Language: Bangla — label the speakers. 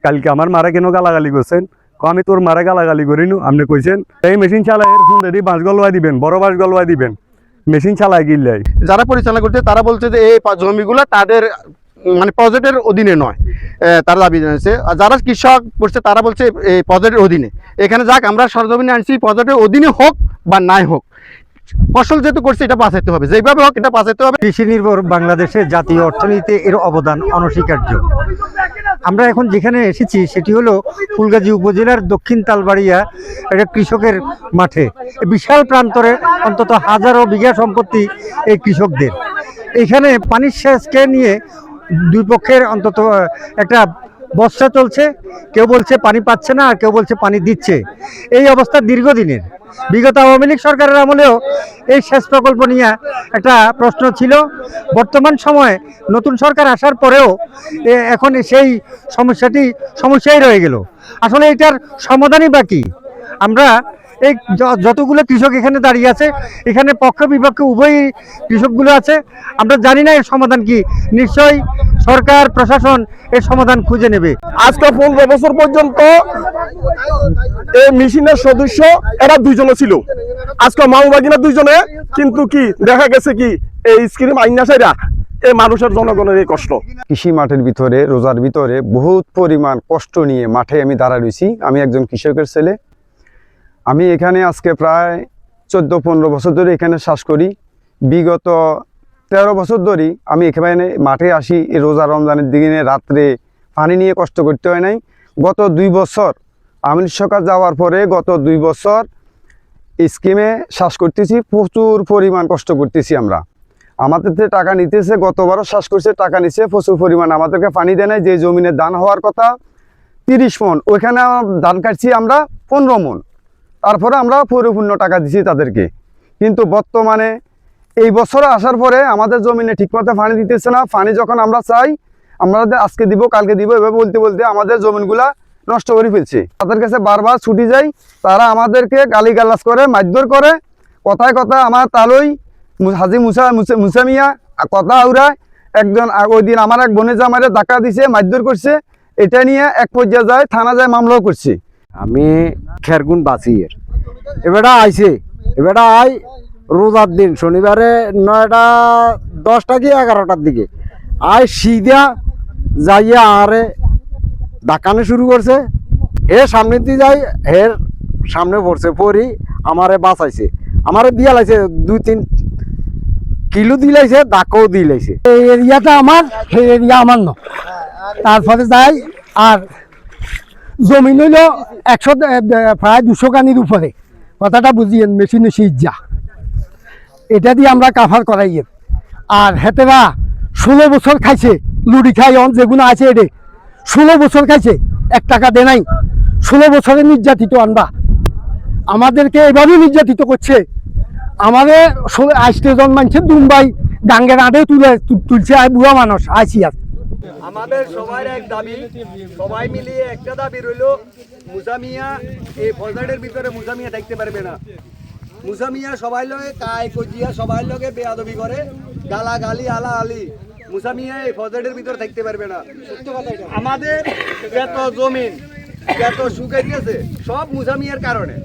Speaker 1: কালকে আমার মারা কেন গালাগালি করছেন, আমি তোর মারা গালাগালি করিনু, আপনি কইছেন এই মেশিন চালায় ফোন দিয়ে বাঁশ গলওয়া দিবেন, বড় বাঁশ গলওয়া দিবেন, মেশিন চালায় গিল্লাই।
Speaker 2: যারা পরিচালনা করছে তারা বলছে যে এই জমিগুলো তাদের মানে প্রজেক্টের অধীনে নয়, তারা দাবি জানিয়েছে। আর যারা কৃষক করছে তারা বলছে এই প্রজেক্টের অধীনে। এখানে যাক আমরা সরজমিনে আনছি, প্রজেক্টের অধীনে হোক বা নাই হোক, ফসল যেহেতু করছে এটা বাঁচাইতে হবে, যেভাবে হোক এটা বাঁচাইতে হবে।
Speaker 3: কৃষি নির্ভর বাংলাদেশের জাতীয় অর্থনীতিতে এর অবদান অনস্বীকার্য। আমরা এখন যেখানে এসেছি সেটি হলো ফুলগাজী উপজেলার দক্ষিণ তালবাড়িয়া একটা কৃষকের মাঠে। বিশাল প্রান্তরে অন্তত হাজারো বিঘা সম্পত্তি এই কৃষকদের। এখানে পানির সেচকে নিয়ে দুই পক্ষের অন্তত একটা বর্ষা চলছে, কেউ বলছে পানি পাচ্ছে না, আর কেউ বলছে পানি দিচ্ছে। এই অবস্থা দীর্ঘদিনের। বিগত আওয়ামী লীগ সরকারের আমলেও এই সেচ প্রকল্প নিয়ে একটা প্রশ্ন ছিল। বর্তমান সময়ে নতুন সরকার আসার পরেও এখন সেই সমস্যাই রয়ে গেল। আসলে এটার সমাধানই বাকি। আমরা এই যতগুলো কৃষক এখানে দাঁড়িয়ে আছে, এখানে পক্ষ বিপক্ষ উভয় কৃষকগুলো আছে। আমরা জানি না এর সমাধান কি, নিশ্চয়ই সরকার প্রশাসন এর সমাধান খুঁজে নেবে।
Speaker 4: আজকে 15 বছর পর্যন্ত এই মেশিনের সদস্য এরা দুইজনে ছিল, আজকে মামুবাগিনা দুইজনে, কিন্তু কি দেখা গেছে কি এই স্ক্রিম আইনাসাইরা এই মানুষের জনগণের এই কষ্ট।
Speaker 5: কৃষি মাঠের ভিতরে রোজার ভিতরে বহুত পরিমাণ কষ্ট নিয়ে মাঠে আমি দাঁড়া রয়েছি। আমি একজন কৃষকের ছেলে। আমি এখানে আজকে প্রায় 14-15 বছর ধরে এখানে চাষ করি। বিগত 13 বছর ধরেই আমি এখানে মাঠে আসি। এই রোজা রমজানের দিনে রাত্রে পানি নিয়ে কষ্ট করতে হয় নাই। গত 2 বছর আমি সরকার যাওয়ার পরে গত 2 বছর স্কিমে চাষ করতেছি, প্রচুর পরিমাণ কষ্ট করতেছি আমরা। আমাদের থেকে টাকা নিতেছে, গতবারও চাষ করছে, টাকা নিচ্ছে প্রচুর পরিমাণ, আমাদেরকে পানি দেয় নাই। যে জমিনে ধান হওয়ার কথা 30 মণ, ওইখানে ধান কাটছি আমরা 15 মণ। তারপরে আমরা পরিপূর্ণ টাকা দিচ্ছি তাদেরকে। কিন্তু বর্তমানে এই বছর আসার পরে আমাদের জমিনে ঠিকমতো পানি দিতেছে না। পানি যখন আমরা চাই, আমরা আজকে দিব কালকে দিব এভাবে বলতে বলতে আমাদের জমিনগুলা নষ্ট করে ফেলছে। তাদের কাছে বারবার ছুটি যাই, তারা আমাদেরকে গালিগালাজ করে, মারধর করে। কথায় কথা আমার তালই হাজি মুসা মিয়া কথা উড়ায়। একজন ওই দিন আমার এক বোনে জামাইরে ধাক্কা দিছে, মারধর করছে। এটা নিয়ে এক পর্যায়ে যায়, থানা যায়, মামলাও করছে।
Speaker 6: আমি খেরগুন বাঁচিয়ে এবারটা আইছে, এবারটা আই রোজার দিন শনিবারে 9টা 10টা কি 11টার দিকে আই সিধা যাইয়া আরে ডাকানো শুরু করছে। হে সামনে দিয়ে যাই, হের সামনে পড়ছে, পড়ি আমারে বাঁচাইছে। আমারে দিয়া লাইছে 2-3 কিলো দিলাইছে, ডাকও দিলাইছে।
Speaker 7: এই এরিয়াটা আমার, সেই এরিয়া আমার ন। তারপরে যাই আর জমিন হইল 100 প্রায় 200 কানির উপরে। কথাটা বুঝিয়েন, মেশিনে সিজা এটা দিয়ে আমরা কাভার করাই। আর হেতেরা 16 বছর খাইছে, লুডি খাই অন যেগুলো আছে এডে 16 বছর খাইছে, 1 টাকা দে নাই। 16 বছরে নির্যাতিত আনবা, আমাদেরকে এভাবে নির্যাতিত করছে। আমাদের আজকে জন্মাইছে দুম্বাই ডাঙ্গের আড়ে তুলছে বুড়া মানুষ আইসি আছে।
Speaker 8: আমাদের সবার এক দাবি, সবাই মিলিয়ে একটা দাবি রইল, মুসামিয়া এই ফজলের ভিতরে মুসামিয়া থাকতে পারবে না। মুসামিয়া সবাই লগে কায় কজিয়া সবাই লগে বেয়াদবি করে, গালাগালি আলা আলি। মুসামিয়া এই ফজলের ভিতরে থাকতে পারবে না। আমাদের যত জমিন যত শুকাইতেছে সব মুসামিয়ার কারণে।